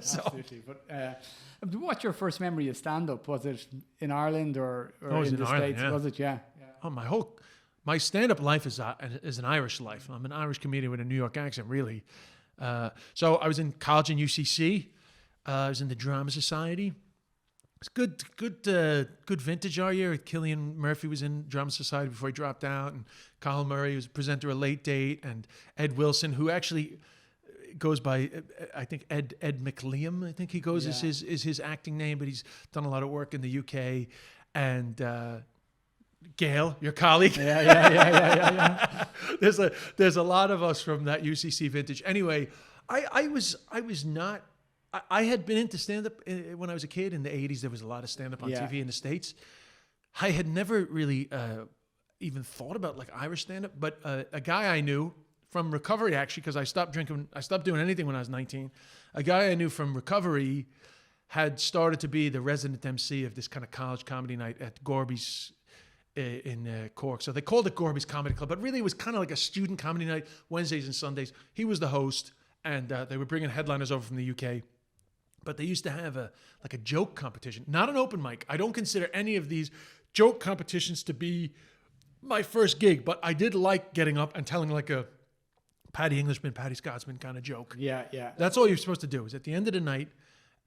So, absolutely. But what's your first memory of stand-up? Was it in Ireland or in the Ireland, States? yeah. Was it? Yeah. my stand-up life is an Irish life. I'm an Irish comedian with a New York accent, really. So I was in college in UCC. I was in the Drama Society. It's good vintage our year. Cillian Murphy was in Drama Society before he dropped out, and Kyle Murray was a presenter of Late Date, and Ed Wilson, who actually goes by, I think Ed McLiam, I think he goes is his acting name, but he's done a lot of work in the UK, and Gail, your colleague. Yeah. There's a lot of us from that UCC vintage. Anyway, I had been into stand-up when I was a kid in the 80s. There was a lot of stand-up on TV in the States. I had never really even thought about like Irish stand-up, but a guy I knew from recovery, actually, because I stopped doing anything when I was 19. A guy I knew from recovery had started to be the resident MC of this kind of college comedy night at Gorby's in Cork. So they called it Gorby's Comedy Club, but really it was kind of like a student comedy night, Wednesdays and Sundays. He was the host, and they were bringing headliners over from the UK. But they used to have a joke competition, not an open mic. I don't consider any of these joke competitions to be my first gig, but I did like getting up and telling like a Paddy Englishman, Paddy Scotsman kind of joke. Yeah. That's all you're supposed to do. Is at the end of the night,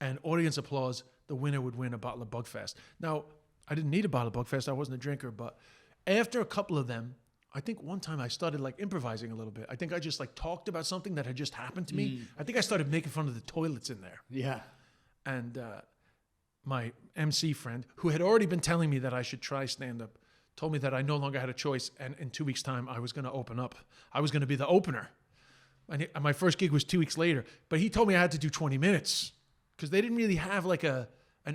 and audience applause, the winner would win a bottle of Bugfast. Now, I didn't need a bottle of Bugfast. I wasn't a drinker, but after a couple of them, I think one time I started like improvising a little bit. I think I just like talked about something that had just happened to me. I think I started making fun of the toilets in there. Yeah. And my MC friend, who had already been telling me that I should try stand-up, told me that I no longer had a choice, and in 2 weeks' time, I was going to open up. I was going to be the opener. And my first gig was 2 weeks later, but he told me I had to do 20 minutes because they didn't really have like an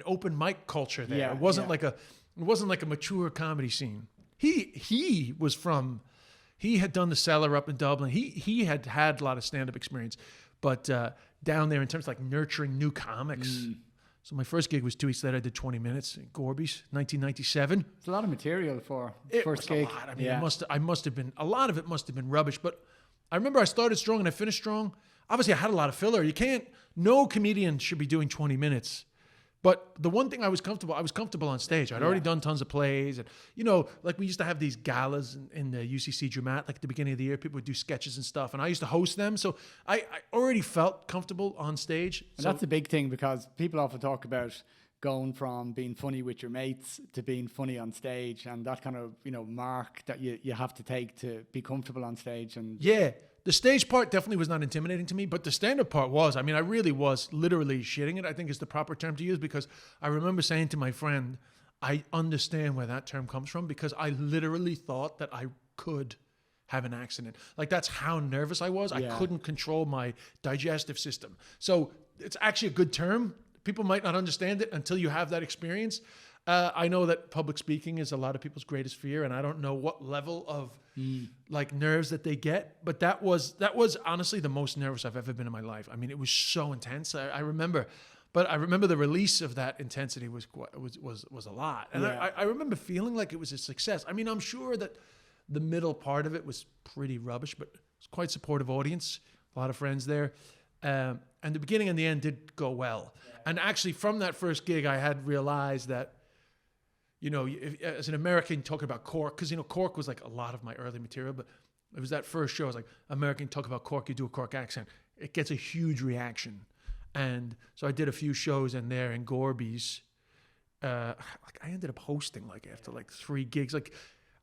open mic culture there. Yeah, it wasn't like a mature comedy scene. He had done the Cellar up in Dublin. He had a lot of stand-up experience, but down there in terms of like nurturing new comics. So my first gig was 2 weeks later. I did 20 minutes in Gorby's, 1997. It's a lot of material for It first was gig. a lot. I mean, I must have been, a lot of it must have been rubbish, but I remember I started strong and I finished strong. Obviously, I had a lot of filler. No comedian should be doing 20 minutes. But the one thing I was comfortable on stage. I'd already done tons of plays. And, like we used to have these galas in the UCC Dramat, like at the beginning of the year, people would do sketches and stuff. And I used to host them. So I already felt comfortable on stage. And that's a big thing because people often talk about going from being funny with your mates to being funny on stage, and that kind of, mark that you have to take to be comfortable on stage. And yeah, the stage part definitely was not intimidating to me, but the stand-up part was. I mean, I really was literally shitting it, I think is the proper term to use, because I remember saying to my friend, I understand where that term comes from, because I literally thought that I could have an accident. Like, that's how nervous I was. Yeah. I couldn't control my digestive system. So it's actually a good term. People might not understand it until you have that experience. I know that public speaking is a lot of people's greatest fear, and I don't know what level of like nerves that they get, but that was honestly the most nervous I've ever been in my life. I mean, it was so intense. I remember the release of that intensity was a lot, and I remember feeling like it was a success. I mean, I'm sure that the middle part of it was pretty rubbish, but it was quite supportive audience, a lot of friends there, and the beginning and the end did go well. And actually, from that first gig, I had realized that, as an American talking about Cork, because, Cork was like a lot of my early material, but it was that first show. I was like, American talk about Cork, you do a Cork accent. It gets a huge reaction. And so I did a few shows in there in Gorby's. I ended up hosting after 3 gigs.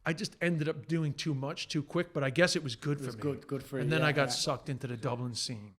I just ended up doing too much too quick, but I guess it was good for me. Good for you. And then I got sucked into the Dublin scene.